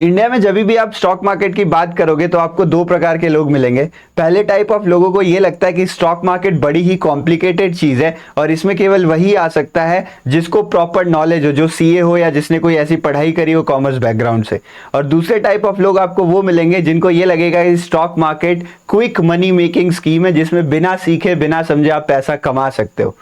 India में जब भी आप स्टॉक मार्केट की बात करोगे तो आपको दो प्रकार के लोग मिलेंगे। पहले टाइप ऑफ लोगों को ये लगता है कि स्टॉक मार्केट बड़ी ही कॉम्प्लिकेटेड चीज है और इसमें केवल वही आ सकता है जिसको प्रॉपर नॉलेज हो, जो सीए हो या जिसने कोई ऐसी पढ़ाई करी हो कॉमर्स बैकग्राउंड से। और दूसरे टाइप ऑफ लोग आपको वो मिलेंगे जिनको ये लगेगा कि stock market quick money making scheme है जिसमें बिना सीखे बिना समझे आप पैसा कमा सकते हो।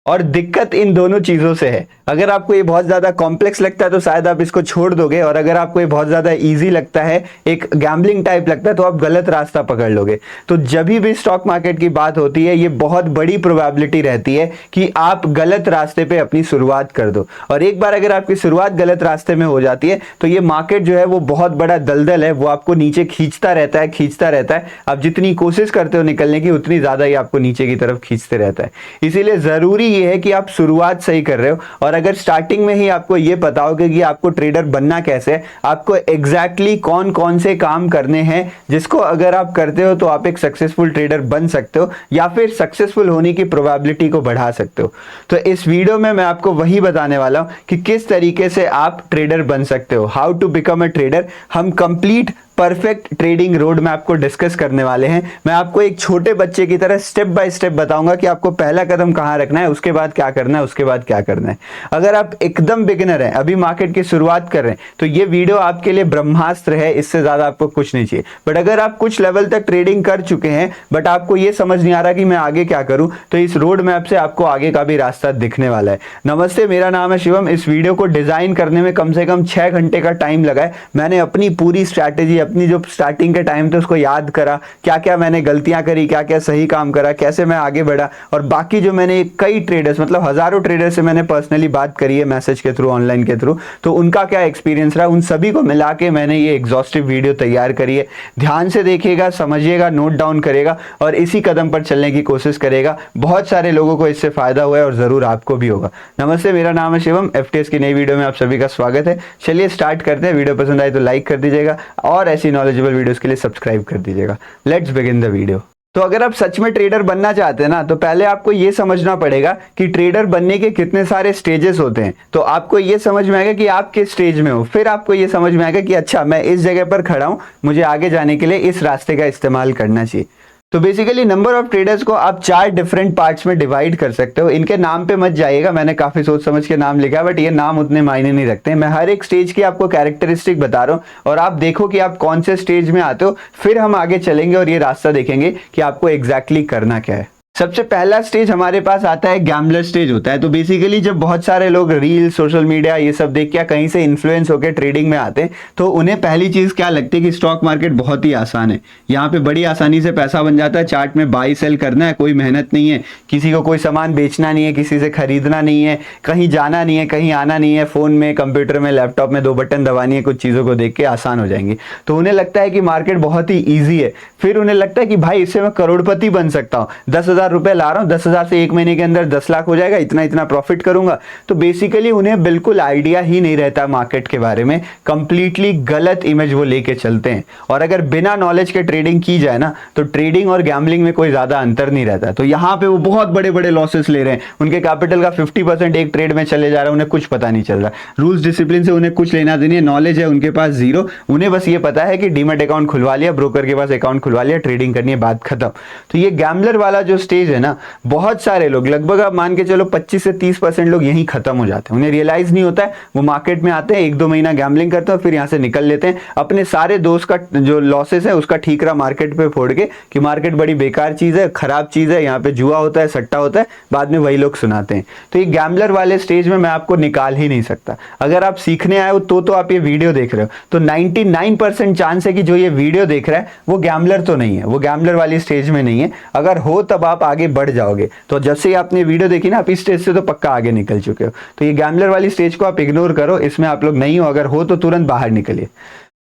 और दिक्कत इन दोनों चीजों से है। अगर आपको ये बहुत ज्यादा कॉम्प्लेक्स लगता है तो शायद आप इसको छोड़ दोगे, और अगर आपको ये बहुत ज्यादा इजी लगता है, एक गैम्बलिंग टाइप लगता है, तो आप गलत रास्ता पकड़ लोगे। तो जब भी स्टॉक मार्केट की बात होती है ये बहुत बड़ी प्रोबेबिलिटी रहती है कि आप गलत रास्ते पे अपनी शुरुआत कर दो। और एक बार अगर आपकी शुरुआत गलत रास्ते में हो जाती है तो ये मार्केट जो है वो बहुत बड़ा दलदल है, वो आपको नीचे खींचता रहता है, खींचता रहता है। आप जितनी कोशिश करते हो निकलने की उतनी ज्यादा ही आपको नीचे की तरफ खींचते रहता है। इसीलिए जरूरी ये है कि आप शुरुआत सही कर रहे हो, और अगर स्टार्टिंग में ही आपको ये पता हो कि आपको ट्रेडर बनना कैसे है, आपको एग्जैक्टली कौन कौन से काम करने हैं जिसको अगर आप करते हो तो आप एक सक्सेसफुल ट्रेडर बन सकते हो या फिर सक्सेसफुल होने की प्रोबेबिलिटी को बढ़ा सकते हो। तो इस वीडियो में मैं आपको वही बताने वाला हूं कि किस तरीके से आप ट्रेडर बन सकते हो, how to become a trader. हम कंप्लीट परफेक्ट ट्रेडिंग रोड में आपको डिस्कस करने वाले हैं। मैं आपको एक छोटे बच्चे की तरह स्टेप बाय स्टेप बताऊंगा कि आपको पहला कदम कहां रखना है, उसके बाद क्या करना है, उसके बाद क्या करना है। अगर आप एकदम बिगिनर हैं, अभी मार्केट की शुरुआत कर रहे हैं, तो ये वीडियो आपके लिए ब्रह्मास्त्र है, इससे ज्यादा आपको कुछ नहीं चाहिए। बट अगर आप कुछ लेवल तक ट्रेडिंग कर चुके हैं बट आपको ये समझ नहीं आ रहा कि मैं आगे क्या करूं, तो इस रोड मैप से आपको आगे का भी रास्ता दिखने वाला है। नमस्ते, मेरा नाम है शिवम। इस वीडियो को डिजाइन करने में कम से कम 6 घंटे का टाइम लगा है। मैंने अपनी पूरी स्ट्रैटेजी, अपनी जो स्टार्टिंग के टाइम थे उसको याद करा, क्या क्या मैंने गलतियां करी, क्या क्या सही काम करा, कैसे मैं आगे बढ़ा, और बाकी जो मैंने कई ट्रेडर्स, मतलब हजारों ट्रेडर्स से मैंने पर्सनली बात करी है मैसेज के थ्रू, ऑनलाइन के थ्रू, तो उनका क्या एक्सपीरियंस रहा, उन सभी को मिला के मैंने ये एग्जॉस्टिव वीडियो तैयार करी है। ध्यान से देखिएगा, समझिएगा, नोट डाउन करेगा और इसी कदम पर चलने की कोशिश करेगा। बहुत सारे लोगों को इससे फायदा हुआ है और जरूर आपको भी होगा। नमस्ते, मेरा नाम है शिवम। एफटीएस की नई वीडियो में आप सभी का स्वागत है। चलिए स्टार्ट करते हैं। वीडियो पसंद आए तो लाइक कर दीजिएगा और ऐसी नॉलेजेबल वीडियोस के लिए सब्सक्राइब कर दीजिएगा। Let's begin the video. तो अगर आप सच में ट्रेडर बनना चाहते हैं ना, तो पहले आपको यह समझना पड़ेगा कि ट्रेडर बनने के कितने सारे स्टेजेस होते हैं। तो आपको यह समझ में आएगा कि आप किस स्टेज में हो, फिर आपको यह समझ में आएगा कि अच्छा मैं इस जगह पर खड़ा हूं, मुझे आगे जाने के लिए इस रास्ते का इस्तेमाल करना चाहिए। तो बेसिकली नंबर ऑफ ट्रेडर्स को आप 4 डिफरेंट पार्ट्स में डिवाइड कर सकते हो। इनके नाम पे मत जाइएगा, मैंने काफी सोच समझ के नाम लिखा है, बट ये नाम उतने मायने नहीं रखते हैं। मैं हर एक स्टेज की आपको कैरेक्टरिस्टिक बता रहा हूं और आप देखो कि आप कौन से स्टेज में आते हो, फिर हम आगे चलेंगे और ये रास्ता देखेंगे कि आपको एग्जैक्टली करना क्या है। सबसे पहला स्टेज हमारे पास आता है, गैम्बलर स्टेज होता है। तो बेसिकली जब बहुत सारे लोग रील, सोशल मीडिया ये सब देख के कहीं से इन्फ्लुएंस होकर ट्रेडिंग में आते हैं, तो उन्हें पहली चीज क्या लगती है कि स्टॉक मार्केट बहुत ही आसान है, यहाँ पे बड़ी आसानी से पैसा बन जाता है, चार्ट में बाई सेल करना है, कोई मेहनत नहीं है, किसी को कोई सामान बेचना नहीं है, किसी से खरीदना नहीं है, कहीं जाना नहीं है, कहीं आना नहीं है, फोन में, कंप्यूटर में, लैपटॉप में 2 बटन दबानी है, कुछ चीजों को देख के आसान हो जाएंगी। तो उन्हें लगता है कि मार्केट बहुत ही ईजी है। फिर उन्हें लगता है कि भाई इससे मैं करोड़पति बन सकता हूँ, 10,000 रुपए ला रहा हूँ, 10,000 से एक महीने के अंदर 10 लाख हो जाएगा, इतना इतना प्रॉफिट करूंगा। तो बेसिकली उन्हें बिल्कुल आइडिया ही नहीं रहता मार्केट के बारे में, कंप्लीटली गलत इमेज वो लेके चलते हैं। और अगर बिना नॉलेज के ट्रेडिंग की जाए ना, तो ट्रेडिंग और गैम्बलिंग में कोई ज्यादा अंतर नहीं रहता। तो यहाँ पे वो बहुत बड़े बड़े लॉसेस ले रहे हैं, उनके कैपिटल का 50% एक ट्रेड में चले जा रहा है, उन्हें कुछ पता नहीं चल रहा। रूल्स डिसिप्लिन से उन्हें कुछ लेना देनी है, नॉलेज है उनके पास जीरो। उन्हें बस ये पता है कि डीमैट अकाउंट खुलवा लिया, ब्रोकर के पास अकाउंट खुलवा लिया, ट्रेडिंग करनी है, बात खत्म। तो ये गैम्बलर वाला जो स्टेज है ना, बहुत सारे लोग, लगभग आप मान के चलो 25 से 30% लोग यहीं खत्म हो जाते हैं। उन्हें रियलाइज नहीं होता है, वो मार्केट में आते हैं, 1-2 महीना गैम्बलिंग करते हैं, फिर यहाँ से निकल लेते हैं, अपने सारे दोस्त का जो लॉसेस है उसका ठीकरा मार्केट पे फोड़ के कि मार्केट बड़ी बेकार चीज है, खराब चीज है, यहाँ पे जुआ होता है, सट्टा होता है, बाद में वही लोग सुनाते हैं। तो ये गैम्बलर वाले स्टेज में मैं आपको निकाल ही नहीं सकता। अगर आप सीखने आए हो तो आप ये वीडियो देख रहे हो, तो 99% चांस है कि जो ये वीडियो देख रहा है वो गैम्बलर तो नहीं है, वो गैम्बलर वाली स्टेज में नहीं है। अगर हो तब आप आगे बढ़ जाओगे। तो जब से आपने वीडियो देखी ना, आप इस स्टेज से तो पक्का आगे निकल चुके हो। तो ये गैम्बलर वाली स्टेज को आप इग्नोर करो, इसमें आप लोग नहीं हो। अगर हो तो तुरंत बाहर निकलिए।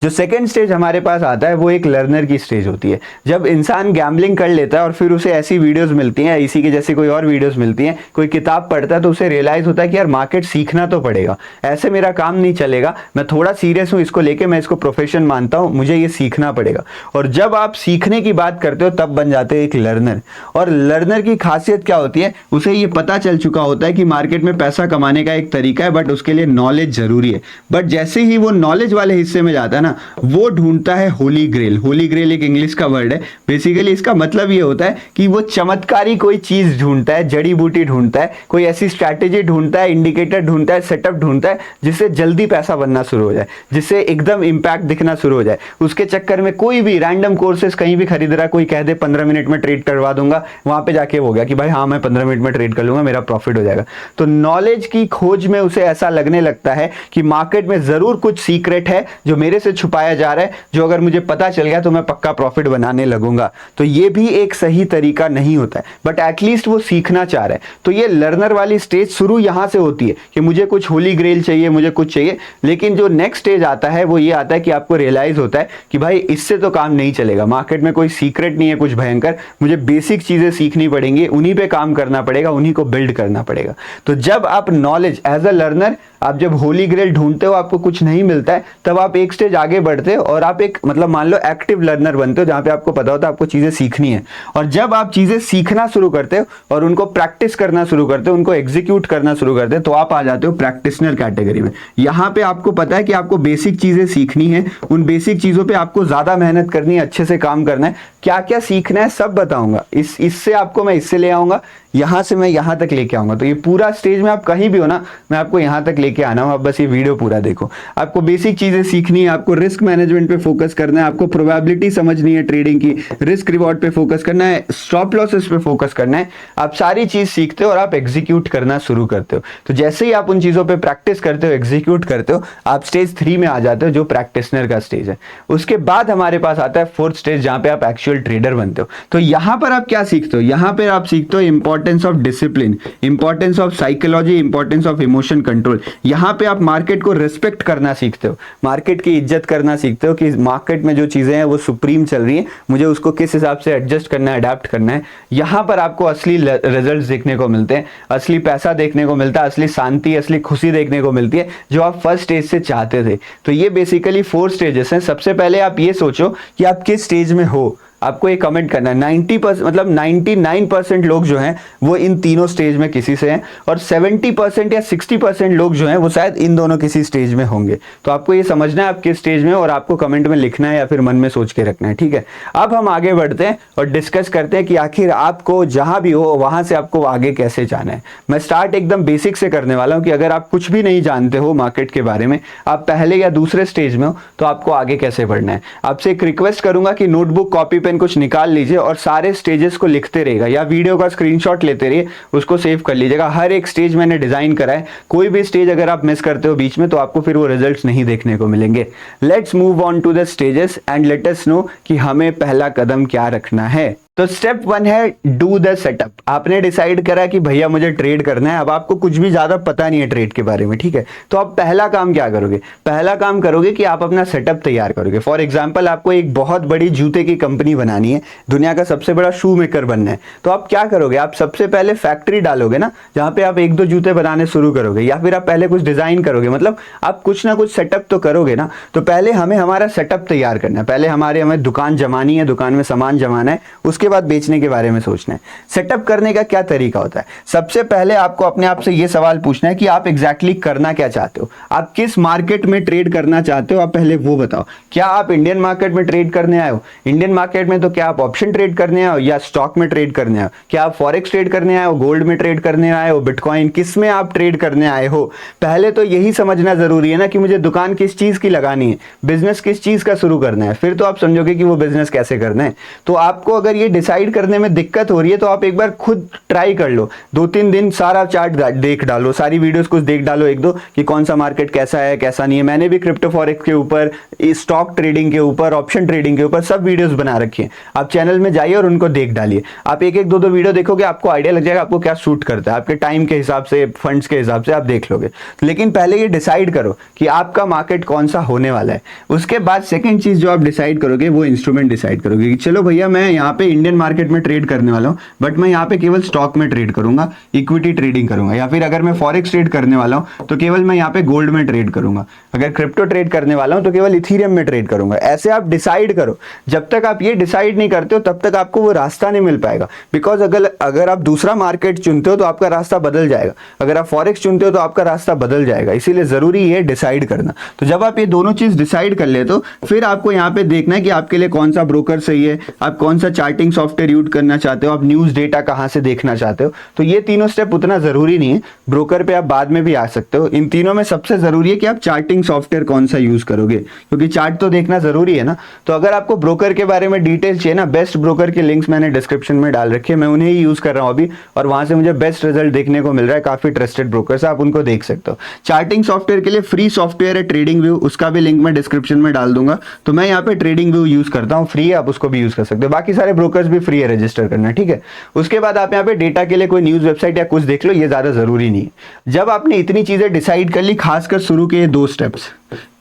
जो सेकंड स्टेज हमारे पास आता है वो एक लर्नर की स्टेज होती है। जब इंसान गैम्बलिंग कर लेता है और फिर उसे ऐसी वीडियोस मिलती हैं, इसी के जैसी कोई और वीडियोस मिलती हैं, कोई किताब पढ़ता है, तो उसे रियलाइज होता है कि यार मार्केट सीखना तो पड़ेगा, ऐसे मेरा काम नहीं चलेगा, मैं थोड़ा सीरियस हूं इसको लेके, मैं इसको प्रोफेशन मानता हूं, मुझे ये सीखना पड़ेगा। और जब आप सीखने की बात करते हो तब बन जाते हैं एक लर्नर। और लर्नर की खासियत क्या होती है, उसे ये पता चल चुका होता है कि मार्केट में पैसा कमाने का एक तरीका है, बट उसके लिए नॉलेज जरूरी है। बट जैसे ही वो नॉलेज वाले हिस्से में जाता है ना, ना, वो ढूंढता है होली ग्रेल। होली ग्रेल एक इंग्लिश का वर्ड है, बेसिकली इसका मतलब ये होता है कि वो चमत्कारी कोई चीज ढूंढता है, जड़ी बूटी ढूंढता है, कोई ऐसी स्ट्रैटेजी ढूंढता है, इंडिकेटर ढूंढता है, सेटअप ढूंढता है जिससे जल्दी पैसा बनना शुरू हो जाए, जिससे एकदम इंपैक्ट दिखना शुरू हो जाए। उसके चक्कर में कोई भी रैंडम कोर्सेस कहीं भी खरीद रहा है, कोई कह दे 15 मिनट में ट्रेड करवा दूंगा, वहां पे जाके हो गया कि भाई हाँ मैं 15 मिनट में ट्रेड कर लूंगा, मेरा प्रॉफिट हो जाएगा। तो नॉलेज की खोज में उसे ऐसा लगने लगता है कि मार्केट में जरूर कुछ सीक्रेट है जो मेरे से छुपाया जा रहा है, जो अगर मुझे पता चल गया तो मैं पक्का प्रॉफिट बनाने लगूंगा। तो ये भी एक सही तरीका नहीं होता है, बट एटलीस्ट वो सीखना चाह रहा है। तो ये लर्नर वाली स्टेज शुरू यहां से होती है कि मुझे कुछ होली ग्रेल चाहिए, मुझे कुछ चाहिए। लेकिन जो नेक्स्ट स्टेज आता है वो ये आता है कि आपको रियलाइज होता है कि भाई इससे तो काम नहीं चलेगा, मार्केट में कोई सीक्रेट नहीं है कुछ भयंकर, मुझे बेसिक चीजें सीखनी पड़ेंगी, उन्हीं पे काम करना पड़ेगा, उन्हीं को बिल्ड करना पड़ेगा। तो जब आप नॉलेज एज अ लर्नर, आप जब होली ग्रेल ढूंढते हो, आपको कुछ नहीं मिलता है, तब आप एक स्टेज आगे बढ़ते हो और आप एक मतलब मान लो एक्टिव लर्नर बनते हो, जहां पे आपको पता होता है आपको चीजें सीखनी है। और जब आप चीजें सीखना शुरू करते हो और उनको प्रैक्टिस करना शुरू करते हो, उनको एग्जीक्यूट करना शुरू करते हो, तो आप आ जाते हो प्रैक्टिशनर कैटेगरी में। यहां पे आपको पता है कि आपको बेसिक चीजें सीखनी है, उन बेसिक चीजों पे आपको ज्यादा मेहनत करनी है, अच्छे से काम करना है, क्या क्या सीखना है सब बताऊंगा। इससे आपको मैं इससे ले आऊंगा, यहां से मैं यहां तक लेके आऊंगा। तो ये पूरा स्टेज में आप कहीं भी हो ना, मैं आपको यहां तक लेके आना हूं। आप बस ये वीडियो पूरा देखो। आपको बेसिक चीजें सीखनी है, आपको रिस्क मैनेजमेंट पे फोकस करना है, आपको प्रोबेबिलिटी समझनी है ट्रेडिंग की, रिस्क रिवॉर्ड पे फोकस करना है, स्टॉप लॉसेस पे फोकस करना है। आप सारी चीज सीखते हो और आप एग्जीक्यूट करना शुरू करते हो। तो जैसे ही आप उन चीजों पे प्रैक्टिस करते हो, एग्जीक्यूट करते हो, आप स्टेज 3 में आ जाते हो, जो प्रैक्टिशनर का स्टेज है। उसके बाद हमारे पास आता है 4th स्टेज, जहां पे आप एक्चुअल ट्रेडर बनते हो। तो यहां पर आप क्या सीखते हो? यहां पर आप सीखते हो importance of discipline, importance of psychology, importance of emotion control. यहां पे आप मार्केट को रिस्पेक्ट करना सीखते हो, मार्केट की इज्जत करना सीखते हो कि मार्केट में जो चीजें हैं वो सुप्रीम चल रही हैं, मुझे उसको किस हिसाब से एडजस्ट करना है, अडेप्ट करना है। यहां पर आपको असली रिजल्ट्स देखने को मिलते हैं, असली पैसा देखने को मिलता है, असली शांति, असली खुशी देखने को मिलती है, जो आप फर्स्ट स्टेज से चाहते थे। तो ये बेसिकली 4 स्टेजेस हैं। सबसे पहले आप ये सोचो कि आप किस स्टेज में हो, आपको ये कमेंट करना है। 90% मतलब 99% लोग जो हैं वो इन तीनों स्टेज में किसी से हैं, और 70% या 60% लोग जो हैं वो शायद इन दोनों किसी स्टेज में होंगे। तो आपको ये समझना है आप किस स्टेज में, और आपको कमेंट में लिखना है या फिर मन में सोच के रखना है, ठीक है। अब हम आगे बढ़ते हैं और डिस्कस करते हैं कि आखिर आपको जहां भी हो वहां से आपको आगे कैसे जाना है। मैं स्टार्ट एकदम बेसिक से करने वाला हूं कि अगर आप कुछ भी नहीं जानते हो मार्केट के बारे में, आप पहले या दूसरे स्टेज में हो, तो आपको आगे कैसे बढ़ना है। आपसे एक रिक्वेस्ट करूंगा कि नोटबुक, कॉपी, कुछ निकाल लीजिए और सारे स्टेजेस को लिखते रहेगा, या वीडियो का स्क्रीनशॉट लेते रहिए, उसको सेव कर लीजिएगा। हर एक स्टेज मैंने डिजाइन करा है, कोई भी स्टेज अगर आप मिस करते हो बीच में तो आपको फिर वो रिजल्ट्स नहीं देखने को मिलेंगे। Let's move on to the stages and let us know कि हमें पहला कदम क्या रखना है। तो स्टेप 1 है डू द सेटअप। आपने डिसाइड करा कि भैया मुझे ट्रेड करना है, अब आपको कुछ भी ज्यादा पता नहीं है ट्रेड के बारे में, ठीक है। तो आप पहला काम क्या करोगे? पहला काम करोगे कि आप अपना सेटअप तैयार करोगे। फॉर एग्जांपल, आपको एक बहुत बड़ी जूते की कंपनी बनानी है, दुनिया का सबसे बड़ा शू मेकर बनना है। तो आप क्या करोगे? आप सबसे पहले फैक्ट्री डालोगे ना, जहां पे आप 1-2 जूते बनाने शुरू करोगे, या फिर आप पहले कुछ डिजाइन करोगे, मतलब आप कुछ ना कुछ सेटअप तो करोगे ना। तो पहले हमें हमारा सेटअप तैयार करना है, पहले हमें दुकान जमानी है, दुकान में सामान जमाना है, उसके बाद बेचने के बारे में सोचना है। सेटअप करने का क्या तरीका होता है? सबसे पहले आपको अपने आप से यह सवाल पूछना है कि आप एग्जैक्टली करना क्या चाहते हो, आप किस मार्केट में ट्रेड करना चाहते हो, आप पहले वो बताओ। क्या आप इंडियन मार्केट में ट्रेड करने आए हो? इंडियन मार्केट में तो क्या आप ऑप्शन ट्रेड करने आए हो या स्टॉक में ट्रेड करने आए हो? क्या आप फॉरेक्स ट्रेड करने आए हो, गोल्ड में ट्रेड करने आए हो, बिटकॉइन, किस में आप ट्रेड करने आए हो? पहले तो यही समझना जरूरी है ना कि मुझे दुकान किस चीज की लगानी है, बिजनेस किस चीज का शुरू करना है, फिर तो आप समझोगे कि वो बिजनेस कैसे करना है। तो आपको अगर ये डिसाइड करने में दिक्कत हो रही है तो आप एक बार खुद ट्राई कर लो, 2-3 दिन सारा चार्ट देख डालो, सारी वीडियोस कुछ देख डालो, 1-2 कि कौन सा मार्केट कैसा है कैसा नहीं है। मैंने भी क्रिप्टो फॉरेक्स के ऊपर, स्टॉक ट्रेडिंग के ऊपर, ऑप्शन ट्रेडिंग के ऊपर सब वीडियोस बना रखी हैं। आप चैनल में जाइए और उनको देख डालिए। आप 1-1, 2-2 वीडियो देखोगे, आपको आइडिया लग जाएगा आपको क्या सूट करता है, आपके टाइम के हिसाब से, फंड्स के हिसाब से आप देख लोगे। लेकिन पहले ये डिसाइड करो कि आपका मार्केट कौन सा होने वाला है। उसके बाद सेकंड चीज जो आप डिसाइड करोगे वो इंस्ट्रूमेंट डिसाइड करोगे कि चलो भैया मैं यहाँ पे इंडियन मार्केट में ट्रेड करने वाला हूँ, बट मैं यहाँ पे केवल स्टॉक में ट्रेड करूंगा, इक्विटी ट्रेडिंग करूंगा, या फिर अगर मैं फॉरेक्स ट्रेड करने वाला हूँ तो केवल मैं यहाँ पे गोल्ड में ट्रेड करूंगा, अगर क्रिप्टो ट्रेड करने वाला हूँ तो केवल इथीरियम में ट्रेड करूंगा। ऐसे आप डिसाइड करो। जब तक आप ये डिसाइड नहीं करते हो तब तक आपको वो रास्ता नहीं मिल पाएगा। बिकॉज अगर आप दूसरा मार्केट चुनते हो तो आपका रास्ता बदल जाएगा, अगर आप फॉरेक्स चुनते हो तो आपका रास्ता बदल जाएगा। इसीलिए जरूरी है डिसाइड करना। तो जब आप ये दोनों चीज डिसाइड कर लेते हो, फिर आपको यहाँ पे देखना है कि आपके लिए कौन सा ब्रोकर सही है, आप कौन सा चार्टिंग सॉफ्टवेयर यूज करना चाहते हो, आप न्यूज डेटा कहाँ से देखना चाहते हो। तो ये तीनों स्टेप उतना जरूरी नहीं है, ब्रोकर पे आप बाद में भी आ सकते हो। इन तीनों में सबसे जरूरी है कि आप चार्टिंग सॉफ्टवेयर कौन सा यूज करोगे, क्योंकि चार्ट तो देखना जरूरी है ना। तो अगर आपको ब्रोकर के बारे में डिटेल चाहिए ना, बेस्ट ब्रोकर के लिंक्स मैंने डिस्क्रिप्शन में डाल रखे हैं, मैं उन्हें ही यूज कर रहा हूं अभी, और वहां से मुझे बेस्ट रिजल्ट देखने को मिल रहा है। काफी ट्रस्टेड ब्रोकर्स, आप उनको देख सकते हो। चार्टिंग सॉफ्टवेयर के लिए फ्री सॉफ्टवेयर है ट्रेडिंग व्यू, उसका भी लिंक मैं डिस्क्रिप्शन में डाल दूंगा। तो मैं यहाँ पे ट्रेडिंग व्यू यूज करता हूँ, फ्री है, आप उसको भी यूज कर सकते हो। बाकी सारे ब्रोकर्स भी फ्री है रजिस्टर करना, ठीक है। उसके बाद आप यहाँ पे डेटा के लिए कोई न्यूज वेबसाइट या कुछ देख लो, ये ज्यादा जरूरी नहीं है। जब आपने इतनी चीजें डिसाइड कर ली, खासकर शुरू के 2 स्टेप्स,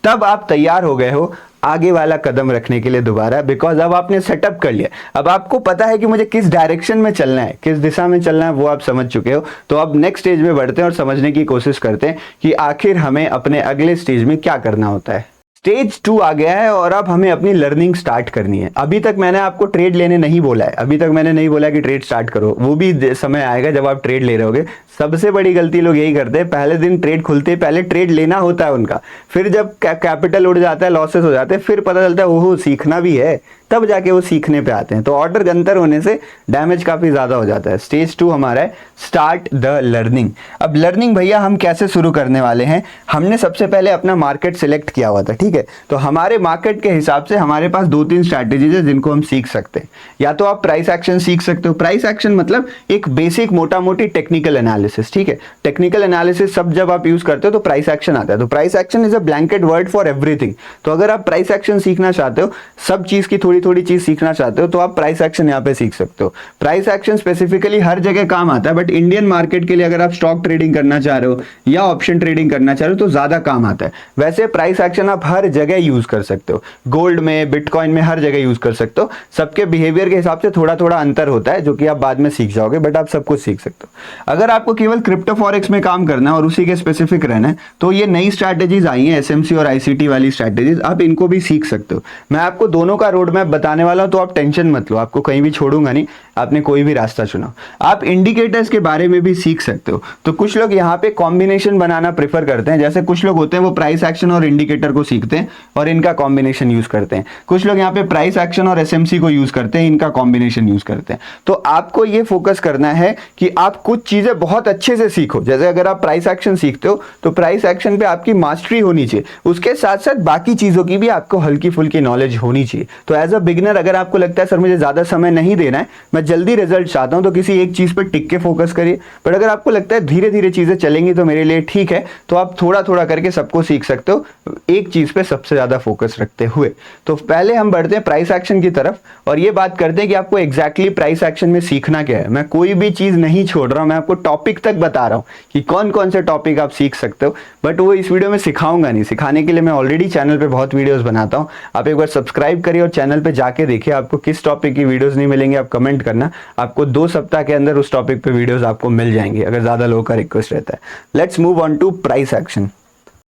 तब आप तैयार हो गए हो आगे वाला कदम रखने के लिए दोबारा। बिकॉज अब आपने सेटअप कर लिया, अब आपको पता है कि मुझे किस डायरेक्शन में चलना है, किस दिशा में चलना है, वो आप समझ चुके हो। तो अब नेक्स्ट स्टेज में बढ़ते हैं और समझने की कोशिश करते हैं कि आखिर हमें अपने अगले स्टेज में क्या करना होता है। स्टेज 2 आ गया है और अब हमें अपनी लर्निंग स्टार्ट करनी है। अभी तक मैंने आपको ट्रेड लेने नहीं बोला है, अभी तक मैंने नहीं बोला कि ट्रेड स्टार्ट करो, वो भी समय आएगा जब आप ट्रेड ले रहे होगे। सबसे बड़ी गलती लोग यही करते हैं, पहले दिन ट्रेड खुलते पहले ट्रेड लेना होता है उनका, फिर जब कैपिटल उड़ जाता है, लॉसेस हो जाते हैं, फिर पता चलता है ओहो सीखना भी है, तब जाके वो सीखने पे आते हैं। तो ऑर्डर गंतर होने से डैमेज काफी ज्यादा हो जाता है। स्टेज 2 हमारा है स्टार्ट द लर्निंग। अब लर्निंग भैया हम कैसे शुरू करने वाले हैं, हमने सबसे पहले अपना मार्केट सिलेक्ट किया हुआ था, ठीक है। तो हमारे मार्केट के हिसाब से हमारे पास 2-3 स्ट्रैटेजीज है जिनको हम सीख सकते हैं। या तो आप प्राइस एक्शन सीख सकते हो। प्राइस एक्शन मतलब एक बेसिक मोटा मोटी टेक्निकल एनालिसिस, ठीक है। टेक्निकल एनालिसिस सब जब आप यूज करते हो तो प्राइस एक्शन आता है। तो price action is a blanket word for everything. तो अगर आप प्राइस एक्शन सीखना चाहते हो, सब चीज की थोड़ी थोड़ी चीज सीखना चाहते हो, तो आप प्राइस एक्शन यहाँ पे सीख सकते हो। प्राइस एक्शन स्पेसिफिकली हर जगह काम आता है, बट इंडियन मार्केट के लिए अगर आप स्टॉक ट्रेडिंग करना चाह रहे हो या ऑप्शन ट्रेडिंग करना चाह रहे हो तो ज्यादा काम आता है। वैसे प्राइस एक्शन आप हर जगह यूज कर सकते हो, गोल्ड में, बिटकॉइन में, हर जगह यूज कर सकते हो। सबके बिहेवियर के हिसाब से थोड़ा थोड़ा अंतर होता है, जो कि आप बाद में सीख जाओगे, बट आप सब कुछ सीख सकते हो। अगर आपको केवल क्रिप्टो फॉरेक्स में काम करना है और उसी के स्पेसिफिक रहना है, तो ये नई स्ट्रैटेजीज आई हैं, एसएमसी और आईसीटी वाली स्ट्रैटेजीज, आप इनको भी सीख सकते हो। मैं आपको दोनों का रोड मैप बताने वाला हूं, तो आप टेंशन मत लो, आपको कहीं भी छोड़ूंगा नहीं, आपने कोई भी रास्ता चुना। आप इंडिकेटर्स के बारे में भी सीख सकते हो। तो कुछ लोग यहाँ पे कॉम्बिनेशन बनाना प्रेफर करते हैं, जैसे कुछ लोग होते हैं वो प्राइस एक्शन और इंडिकेटर को सीखते हैं और इनका कॉम्बिनेशन यूज करते हैं। कुछ लोग यहाँ पे प्राइस एक्शन और एसएमसी को यूज करते हैं, इनका कॉम्बिनेशन यूज करते हैं। तो आपको ये फोकस करना है कि आप कुछ चीजें बहुत अच्छे से सीखो। जैसे अगर आप प्राइस एक्शन सीखते हो तो प्राइस एक्शन पे आपकी मास्टरी होनी चाहिए, उसके साथ साथ बाकी चीजों की भी आपको हल्की फुल्की नॉलेज होनी चाहिए। तो एज अ बिगिनर अगर आपको लगता है सर मुझे ज्यादा समय नहीं देना है, मैं जल्दी रिजल्ट चाहता हूं, तो किसी एक चीज पर टिक के फोकस करिए। बट अगर आपको लगता है धीरे धीरे चीजें चलेंगी तो मेरे लिए ठीक है, तो आप थोड़ा थोड़ा करके सबको सीख सकते हो, एक चीज पे सबसे ज्यादा फोकस रखते हुए। तो पहले हम बढ़ते हैं प्राइस एक्शन की तरफ और ये बात करते हैं कि आपको एग्जैक्टली प्राइस एक्शन में सीखना क्या है। मैं कोई भी चीज नहीं छोड़ रहा हूं, मैं आपको टॉपिक तक बता रहा हूं कि कौन कौन से टॉपिक आप सीख सकते हो, बट वो इस वीडियो में सिखाऊंगा नहीं। सिखाने के लिए मैं ऑलरेडी चैनल पे बहुत वीडियोस बनाता हूं, आप एक बार सब्सक्राइब करिए और चैनल पे जाके देखिए आपको किस टॉपिक की वीडियोस नहीं मिलेंगे, आप कमेंट करना, आपको 2 सप्ताह के अंदर उस टॉपिक पे वीडियोस आपको मिल जाएंगे, अगर ज्यादा लोगों का रिक्वेस्ट रहता है। Let's move on to price action.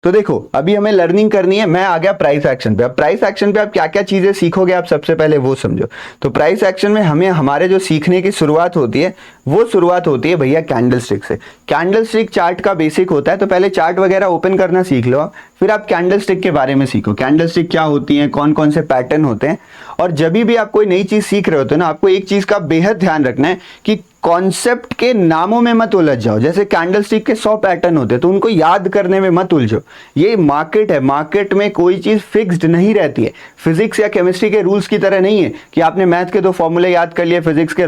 तो देखो अभी हमें लर्निंग करनी है, मैं आ गया प्राइस एक्शन पे। अब प्राइस एक्शन पे आप क्या क्या चीजें सीखोगे, आप सबसे पहले वो समझो। तो प्राइस एक्शन में हमें हमारे जो सीखने की शुरुआत होती है वो शुरुआत होती है भैया कैंडलस्टिक से। कैंडलस्टिक चार्ट का बेसिक होता है, तो पहले चार्ट वगैरह ओपन करना सीख लो आप, फिर आप कैंडलस्टिक के बारे में सीखो। कैंडलस्टिक क्या होती है, कौन कौन से पैटर्न होते हैं। और जब भी आप कोई नई चीज सीख रहे होते हैं ना, आपको एक चीज का बेहद ध्यान रखना है कि कॉन्सेप्ट के नामों में मत उलझ जाओ। जैसे कैंडलस्टिक के 100 पैटर्न होते हैं, तो उनको याद करने में मत उलझो। ये मार्केट है, मार्केट में कोई चीज फिक्स्ड नहीं रहती है। फिजिक्स या केमिस्ट्री के रूल्स की तरह नहीं है कि आपने मैथ के 2 फॉर्मूले याद कर लिए, फिजिक्स के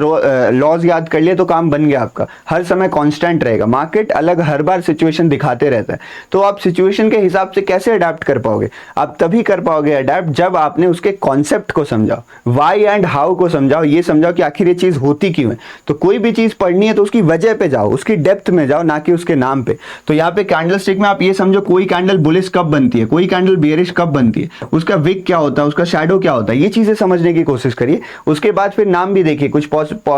लॉज याद कर लिए तो काम बन गया आपका। हर समय कांस्टेंट रहेगा, मार्केट अलग हर बार सिचुएशन दिखाते रहता है। तो आप सिचुएशन के हिसाब से कैसे अडेप्ट कर पाओगे, आप तभी कर पाओगे अडेप्ट जब आपने उसके कॉन्सेप्ट को समझाओ, व्हाई एंड हाउ को समझाओ, ये समझाओ कि आखिर ये चीज होती क्यों है। तो कोई भी चीज पढ़नी है तो उसकी वजह पे जाओ, उसकी डेप्थ में जाओ, ना कि उसके नाम पे। तो यहाँ पे कैंडलस्टिक में आप ये समझो कोई कैंडल बुलिश कब बनती है, कोई कैंडल बेयरिश कब बनती है, उसका विक क्या होता है, उसका शैडो क्या होता है, ये चीजें समझने की कोशिश करिए। उसके बाद फिर नाम भी देखिए, कुछ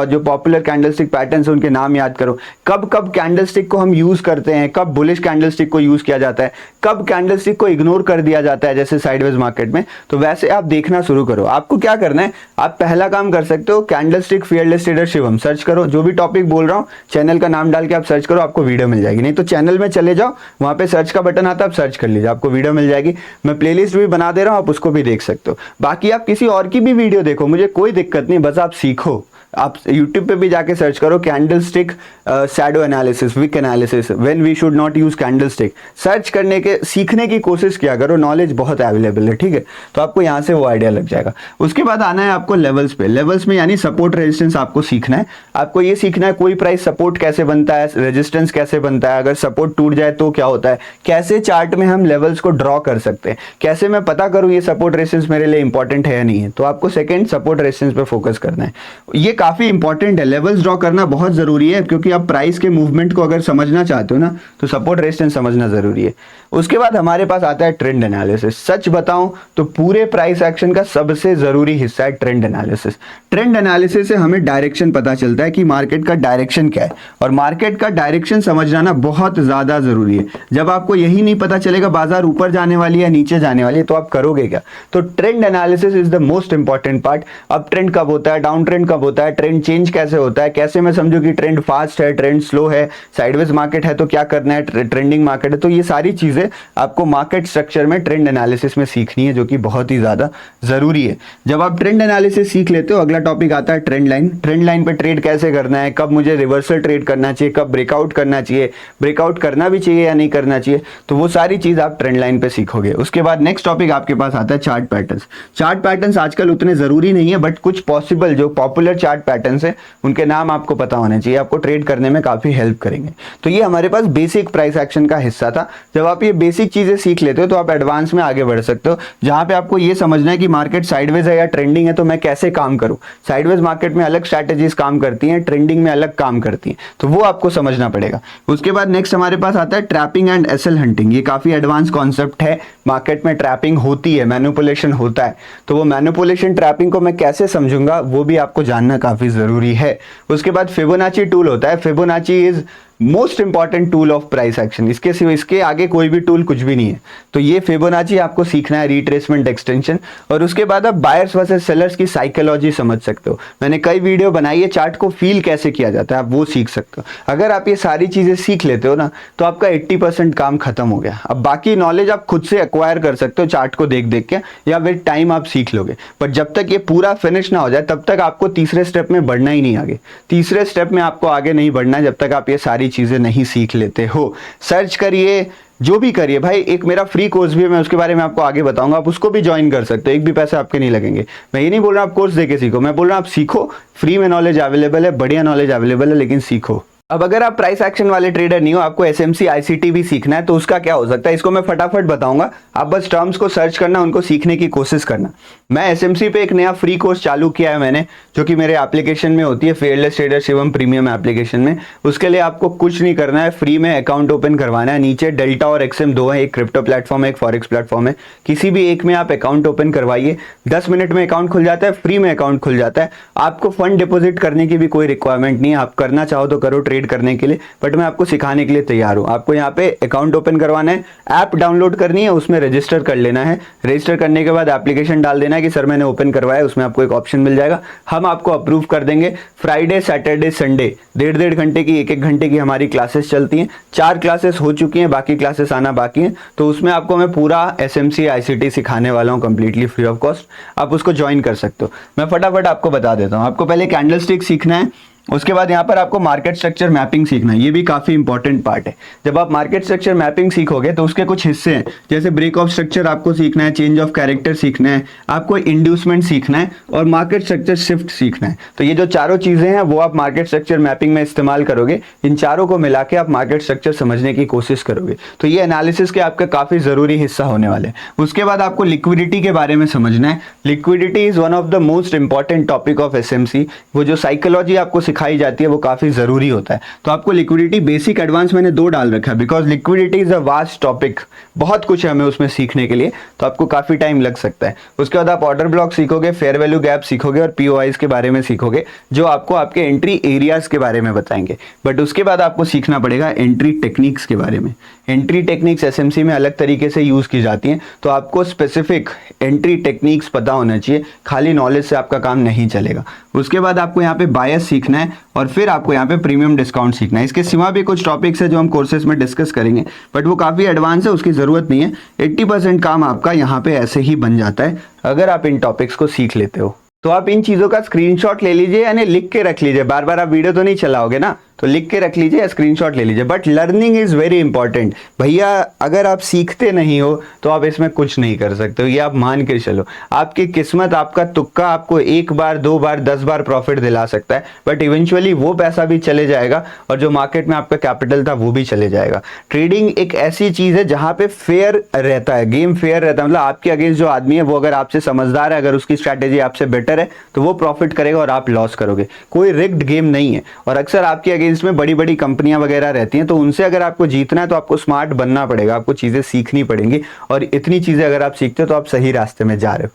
जो पॉपुलर कैंडलस्टिक पैटर्न्स है उनके नाम याद करो, कब कब कैंडलस्टिक को हम यूज करते हैं, कब बुलिश कैंडलस्टिक को यूज किया जाता है, कब कैंडलस्टिक को इग्नोर कर दिया जाता है जैसे साइडवेज मार्केट में। तो वैसे आप देखना शुरू करो। आपको क्या करना है, आप पहला काम कर सकते हो, candlestick fearless trader Shivam search करो, जो भी टॉपिक बोल रहा हूं चैनल का नाम डाल के आप सर्च करो, आपको वीडियो मिल जाएगी। नहीं तो चैनल में चले जाओ, वहां पे सर्च का बटन आता है, आप सर्च कर लीजिए, आपको वीडियो मिल जाएगी। मैं प्लेलिस्ट भी बना दे रहा हूं, आप उसको भी देख सकते हो। बाकी आप किसी और की भी वीडियो देखो, मुझे कोई दिक्कत नहीं, बस आप सीखो। आप YouTube पे भी जाके सर्च करो candlestick shadow analysis, wick analysis, when we should not use candlestick, search करने के सीखने की कोशिश किया करो, नॉलेज बहुत अवेलेबल है, ठीक है। तो आपको यहाँ से वो आइडिया लग जाएगा। उसके बाद आना है आपको लेवल्स पे। लेवल्स में यानी सपोर्ट रेजिस्टेंस आपको सीखना है। आपको ये सीखना है कोई प्राइस सपोर्ट कैसे बनता है, रेजिस्टेंस कैसे बनता है, अगर सपोर्ट टूट जाए तो क्या होता है, कैसे चार्ट में हम लेवल्स को ड्रॉ कर सकते हैं, कैसे मैं पता करूं ये सपोर्ट रेजिस्टेंस मेरे लिए इंपॉर्टेंट है या नहीं है। तो आपको सेकंड सपोर्ट रेजिस्टेंस पे फोकस करना है। ये काफी इंपॉर्टेंट है, लेवल्स ड्रॉ करना बहुत जरूरी है, क्योंकि आप प्राइस के मूवमेंट को अगर समझना चाहते हो ना तो सपोर्ट रेजिस्टेंस समझना जरूरी है। उसके बाद हमारे पास आता है ट्रेंड एनालिसिस। सच बताऊं तो पूरे प्राइस एक्शन का सबसे जरूरी हिस्सा है ट्रेंड एनालिसिस। ट्रेंड एनालिसिस से हमें डायरेक्शन पता चलता है कि मार्केट का डायरेक्शन क्या है, और मार्केट का डायरेक्शन समझना ना बहुत ज्यादा जरूरी है। जब आपको यही नहीं पता चलेगा बाजार ऊपर जाने वाली है या नीचे जाने वाली है तो आप करोगे क्या। तो trend analysis is the most important part. Up trend कब होता है, डाउन ट्रेंड कब होता है, ट्रेंड चेंज कैसे होता है, कैसे मैं समझू कि ट्रेंड फास्ट है, ट्रेंड स्लो है, साइडवेज मार्केट है तो क्या करना है, ट्रेंडिंग मार्केट है। तो ये सारी चीजें आपको मार्केट स्ट्रक्चर में ट्रेंड एनालिसिस में सीखनी है, जो कि बहुत ही ज्यादा जरूरी है। जब आप ट्रेंड एनालिसिस सीख लेते हो, अगला टॉपिक आता है ट्रेंड लाइन। ट्रेंड लाइन पे ट्रेड कैसे करना है, कब मुझे रिवर्सल ट्रेड करना चाहिए, कब ब्रेकआउट करना चाहिए, ब्रेकआउट करना भी चाहिए या नहीं करना चाहिए, तो वो सारी चीज आप ट्रेंड लाइन पे सीखोगे। उसके बाद नेक्स्ट टॉपिक आपके पास आता है चार्ट पैटर्न्स। चार्ट पैटर्न्स आजकल उतने जरूरी नहीं है, बट कुछ पॉसिबल जो पॉपुलर चार्ट पैटर्न्स है उनके नाम आपको पता होने चाहिए, आपको ट्रेड करने में काफी हेल्प करेंगे। तो ये हमारे पास बेसिक प्राइस एक्शन का हिस्सा था। जब आप ये बेसिक चीजें सीख लेते हो तो आप एडवांस में आगे बढ़ सकते हो, जहां पे आपको ये समझना है कि मार्केट साइडवेज है या ट्रेंडिंग है तो मैं कैसे काम करूं। साइडवेज मार्केट में अलग स्ट्रैटेजीज काम करती हैं, ट्रेंडिंग में अलग काम करती हैं, तो वो आपको समझना पड़ेगा। उसके बाद नेक्स्ट हमारे पास आता है ट्रैपिंग एंड एसएल हंटिंग। ये काफी एडवांस कॉन्सेप्ट है। मार्केट में ट्रैपिंग होती है, मैनिपुलेशन होता है, तो वो मैनिपुलेशन ट्रैपिंग को मैं कैसे समझूंगा वो भी आपको जानना काफी जरूरी है। उसके बाद फिबोनाची टूल होता है। Fibonacci is most important tool of price action. इसके सिवा इसके आगे कोई भी टूल कुछ भी नहीं है। तो ये फिबोनाची आपको सीखना है, रिट्रेसमेंट एक्सटेंशन। और उसके बाद आप बायर्स वर्सेस सेलर्स की साइकोलॉजी समझ सकते हो। मैंने कई वीडियो बनाई है, चार्ट को फील कैसे किया जाता है, आप वो सीख सकते हो। अगर आप ये सारी चीजें सीख लेते हो ना तो आपका 80% काम खत्म हो गया। अब बाकी नॉलेज आप खुद से एक्वायर कर सकते हो चार्ट को देख देख के, या विद टाइम आप सीख लोगे। पर जब तक ये पूरा फिनिश ना हो जाए तब तक आपको तीसरे स्टेप में बढ़ना ही नहीं आगे। तीसरे स्टेप में आपको आगे नहीं बढ़ना है जब तक आप ये सारी चीजें नहीं सीख लेते हो। सर्च करिए, जो भी करिए भाई। एक मेरा फ्री कोर्स भी है, मैं उसके बारे में आपको आगे बताऊंगा, आप उसको भी ज्वाइन कर सकते हो, एक भी पैसे आपके नहीं लगेंगे। मैं ये नहीं बोल रहा आप कोर्स देके सीखो, मैं बोल रहा हूं आप सीखो। फ्री में नॉलेज अवेलेबल है, बढ़िया नॉलेज अवेलेबल है, लेकिन सीखो। अब अगर आप प्राइस एक्शन वाले ट्रेडर नहीं हो, आपको एसएमसी आईसीटी भी सीखना है, तो उसका क्या हो सकता है इसको मैं फटाफट बताऊंगा। आप बस टर्म्स को सर्च करना, उनको सीखने की कोशिश करना। मैं एसएमसी पे एक नया फ्री कोर्स चालू किया है मैंने, जो कि मेरे एप्लीकेशन में होती है, fearless trader Shivam premium application में। उसके लिए आपको कुछ नहीं करना है, फ्री में अकाउंट ओपन करवाना है। नीचे डेल्टा और एक्सएम दो है, एक क्रिप्टो प्लेटफॉर्म है, एक फॉरेक्स प्लेटफॉर्म है। किसी भी एक में आप अकाउंट ओपन करवाइए, 10 मिनट में अकाउंट खुल जाता है, फ्री में अकाउंट खुल जाता है। आपको फंड डिपोजिट करने की भी कोई रिक्वायरमेंट नहीं है, आप करना चाहो तो करो ट्रेड करने के लिए, बट मैं आपको सिखाने के लिए तैयार हूं। आपको यहाँ पे अकाउंट ओपन करवाना है, ऐप डाउनलोड करनी है, उसमें रजिस्टर कर लेना है। रजिस्टर करने के बाद एप्लीकेशन डाल देना है कि सर मैंने ओपन करवाया है, उसमें आपको एक ऑप्शन मिल जाएगा, हम आपको अप्रूव कर देंगे। फ्राइडे सैटरडे संडे 1.5 घंटे की, 1 घंटे की हमारी क्लासेस चलती हैं। 4 क्लासेस हो चुकी हैं, बाकी क्लासेस आना बाकी हैं। तो उसमें आपको मैं पूरा एसएमसी आईसीटी सिखाने वाला हूँ कंप्लीटली फ्री ऑफ कॉस्ट। आप उसको ज्वाइन कर सकते हो। मैं फटाफट आपको बता देता हूँ। आपको पहले कैंडलस्टिक सीखना है, उसके बाद यहाँ पर आपको मार्केट स्ट्रक्चर मैपिंग सीखना है। ये भी काफी इंपॉर्टेंट पार्ट है। जब आप मार्केट स्ट्रक्चर मैपिंग सीखोगे तो उसके कुछ हिस्से हैं, जैसे ब्रेक ऑफ स्ट्रक्चर आपको सीखना है, चेंज ऑफ कैरेक्टर सीखना है, आपको इंड्यूसमेंट सीखना है और मार्केट स्ट्रक्चर शिफ्ट सीखना है। तो ये जो चारों चीजें हैं वो आप मार्केट स्ट्रक्चर मैपिंग में इस्तेमाल करोगे। इन चारों को मिला के आप मार्केट स्ट्रक्चर समझने की कोशिश करोगे। तो ये एनालिसिस के आपका काफी जरूरी हिस्सा होने वाले हैं। उसके बाद आपको लिक्विडिटी के बारे में समझना है। Liquidity is one of the most important topic of SMC. वो जो साइकोलॉजी आपको सिखाई जाती है वो काफ़ी ज़रूरी होता है। तो आपको लिक्विडिटी बेसिक एडवांस मैंने 2 डाल रखा है, because liquidity is a vast topic, बहुत कुछ है हमें उसमें सीखने के लिए, तो आपको काफ़ी टाइम लग सकता है। उसके बाद आप ऑर्डर ब्लॉक सीखोगे, फेयर वैल्यू गैप सीखोगे और पीओआईज के बारे में सीखोगे, जो आपको आपके एंट्री एरियाज के बारे में बताएंगे। बट उसके बाद आपको सीखना पड़ेगा एंट्री टेक्निक्स के बारे में। एंट्री टेक्निक्स एसएमसी में अलग तरीके से यूज़ की जाती हैं, तो आपको स्पेसिफिक एंट्री टेक्निक्स पता होना चाहिए, खाली नॉलेज से आपका काम नहीं चलेगा। उसके बाद आपको यहाँ पे बायस सीखना है और फिर आपको यहाँ पे प्रीमियम डिस्काउंट सीखना है। इसके सिवा भी कुछ टॉपिक्स है जो हम कोर्सेज में डिस्कस करेंगे, बट वो काफ़ी एडवांस है, उसकी ज़रूरत नहीं है। 80% काम आपका यहाँ पे ऐसे ही बन जाता है अगर आप इन टॉपिक्स को सीख लेते हो। तो आप इन चीज़ों का स्क्रीनशॉट ले लीजिए, यानी लिख के रख लीजिए। बार बार आप वीडियो तो नहीं चलाओगे ना, तो लिख के रख लीजिए या स्क्रीनशॉट ले लीजिए। But learning is very important भैया, अगर आप सीखते नहीं हो तो आप इसमें कुछ नहीं कर सकते हो, ये आप मान के चलो। आपकी किस्मत, आपका तुक्का आपको 1 बार 2 बार 10 बार प्रॉफिट दिला सकता है, बट इवेंचुअली वो पैसा भी चले जाएगा और जो मार्केट में आपका कैपिटल था वो भी चले जाएगा। ट्रेडिंग एक ऐसी चीज़ है जहाँ पे फेयर रहता है, गेम फेयर रहता है, मतलब आपके अगेंस्ट जो आदमी है वो अगर आपसे समझदार है, अगर उसकी स्ट्रैटेजी आपसे बेटर है तो वो प्रॉफिट करेगा और आप लॉस करोगे। कोई रिग्ड गेम नहीं है। और अक्सर आपके अगेंस्ट में बड़ी बड़ी कंपनियां वगैरह रहती हैं, तो उनसे अगर आपको जीतना है तो आपको स्मार्ट बनना पड़ेगा, आपको चीजें सीखनी पड़ेंगी, और इतनी चीजें अगर आप सीखते हो तो आप सही रास्ते में जा रहे हो।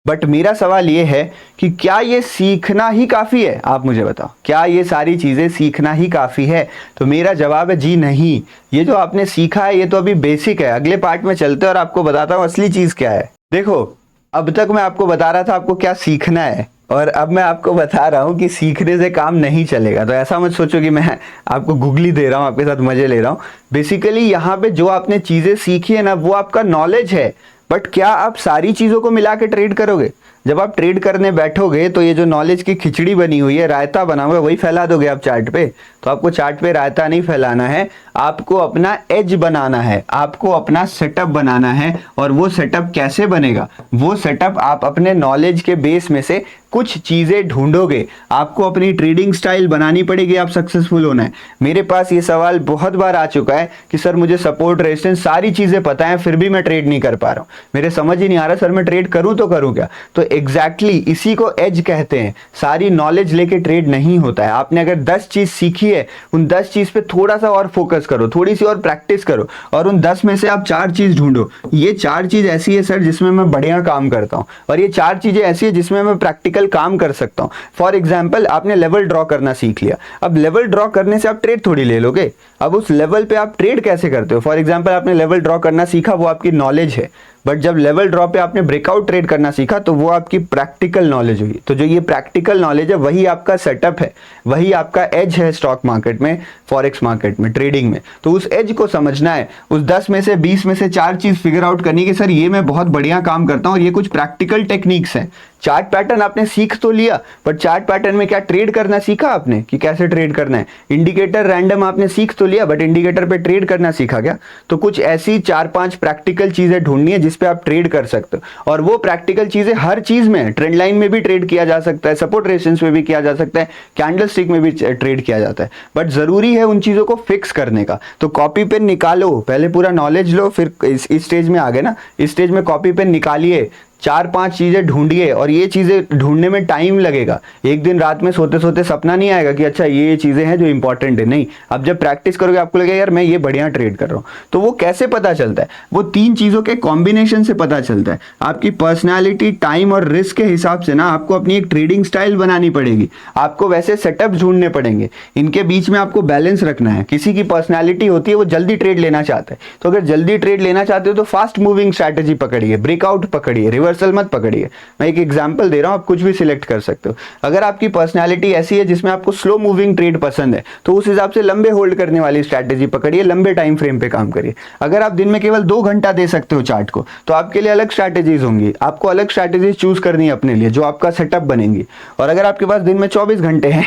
बट मेरा सवाल ये है कि क्या ये सीखना ही काफी है? आप मुझे बताओ, क्या ये सारी चीजें सीखना ही काफी है? तो मेरा जवाब है जी नहीं। ये जो आपने सीखा है ये तो अभी बेसिक है। अगले पार्ट में चलते हैं और आपको बताता हूं असली चीज क्या है। देखो, अब तक मैं आपको बता रहा था आपको क्या सीखना है, और अब मैं आपको बता रहा हूं कि सीखने से काम नहीं चलेगा। तो ऐसा मत सोचो कि मैं आपको गुगली दे रहा हूं, आपके साथ मजे ले रहा हूं। बेसिकली यहाँ पे जो आपने चीजें सीखी है ना, वो आपका नॉलेज है, बट क्या आप सारी चीजों को मिला के ट्रेड करोगे? जब आप ट्रेड करने बैठोगे तो ये जो नॉलेज की खिचड़ी बनी हुई है, रायता बना हुआ है, वही फैला दोगे आप चार्ट पे? तो आपको चार्ट पे रायता नहीं फैलाना है, आपको अपना एज बनाना है, आपको अपना सेटअप बनाना है। और वो सेटअप कैसे बनेगा? वो सेटअप आप अपने नॉलेज के बेस में से कुछ चीजें ढूंढोगे। आपको अपनी ट्रेडिंग स्टाइल बनानी पड़ेगी, आप सक्सेसफुल होना है। मेरे पास ये सवाल बहुत बार आ चुका है कि सर मुझे सपोर्ट रेजिस्टेंस सारी चीजें पता है, फिर भी मैं ट्रेड नहीं कर पा रहा हूं, मेरे समझ ही नहीं आ रहा सर मैं ट्रेड करूं तो करूं क्या? तो एग्जैक्टली इसी को एज कहते हैं। सारी नॉलेज लेके ट्रेड नहीं होता है। आपने अगर 10 चीज सीखी है, उन 10 चीज पे थोड़ा सा और फोकस करो, थोड़ी सी और प्रैक्टिस करो, और उन 10 में से आप 4 चीज ढूंढो। ये 4 चीज ऐसी है सर जिसमें मैं बढ़िया काम करता हूं, और ये 4 चीजें ऐसी है जिसमें मैं प्रैक्टिकल काम कर सकता हूं। फॉर एग्जाम्पल, आपने लेवल ड्रॉ करना सीख लिया। अब लेवल ड्रॉ करने से आप ट्रेड थोड़ी ले लोगे, अब उस लेवल पे आप ट्रेड कैसे करते हो? फॉर एग्जाम्पल, आपने लेवल ड्रॉ करना सीखा, वो आपकी नॉलेज है, बट जब लेवल ड्रॉ पे आपने ब्रेकआउट ट्रेड करना सीखा तो वो आपकी प्रैक्टिकल नॉलेज हुई। तो जो ये प्रैक्टिकल नॉलेज है वही आपका सेटअप है, वही आपका एज है स्टॉक मार्केट में, फॉरेक्स मार्केट में, ट्रेडिंग में। तो उस एज को समझना है, उस 10 में से 20 में से 4 चीज फिगर आउट करनी कि सर ये मैं बहुत बढ़िया काम करता हूं और ये कुछ प्रैक्टिकल टेक्निक्स हैं। चार्ट पैटर्न आपने सीख तो लिया, बट चार्ट पैटर्न में क्या ट्रेड करना सीखा आपने कि कैसे ट्रेड करना है? इंडिकेटर रैंडम आपने सीख तो लिया, बट इंडिकेटर पे ट्रेड करना सीखा क्या? तो कुछ ऐसी 4-5 प्रैक्टिकल चीजें ढूंढनी है जिस पे आप ट्रेड कर सकते हो। और वो प्रैक्टिकल चीजें हर चीज में, ट्रेंड लाइन में भी ट्रेड किया जा सकता है, सपोर्ट रेजिस्टेंस में भी किया जा सकता है, कैंडल स्टिक में भी ट्रेड किया जाता है, बट जरूरी है उन चीजों को फिक्स करने का। तो कॉपी पेन निकालो, पहले पूरा नॉलेज लो, फिर इस स्टेज में आ गए ना, इस स्टेज में कॉपी पेन निकालिए, 4-5 चीजें ढूंढिए, और ये चीजें ढूंढने में टाइम लगेगा। एक दिन रात में सोते सोते सपना नहीं आएगा कि अच्छा ये चीजें हैं जो इंपॉर्टेंट है, नहीं। अब जब प्रैक्टिस करोगे आपको लगेगा यार मैं ये बढ़िया ट्रेड कर रहा हूं। तो वो कैसे पता चलता है? वो 3 चीजों के कॉम्बिनेशन से पता चलता है। आपकी पर्सनैलिटी, टाइम और रिस्क के हिसाब से ना आपको अपनी एक ट्रेडिंग स्टाइल बनानी पड़ेगी, आपको वैसे सेटअप ढूंढने पड़ेंगे, इनके बीच में आपको बैलेंस रखना है। किसी की पर्सनैलिटी होती है वो जल्दी ट्रेड लेना चाहता है, तो अगर जल्दी ट्रेड लेना चाहते हो तो फास्ट मूविंग स्ट्रैटेजी पकड़िए, ब्रेकआउट पकड़िए, रिवर्सल मत पकड़िए। मैं एक एग्जांपल दे रहा हूं, आप कुछ भी सिलेक्ट कर सकते हो। अगर आपकी पर्सनैलिटी ऐसी है जिसमें आपको स्लो मूविंग ट्रेड पसंद है, तो उस हिसाब से लंबे होल्ड करने वाली स्ट्रैटेजी पकड़िए, लंबे टाइम फ्रेम पे काम करिए। अगर आप दिन में केवल 2 घंटा दे सकते हो चार्ट को, तो आपके लिए अलग स्ट्रैटेजीज होंगी, आपको अलग स्ट्रैटेजीज चूज करनी है अपने लिए, जो आपका सेटअप बनेंगी। और अगर आपके पास दिन में 24 घंटे हैं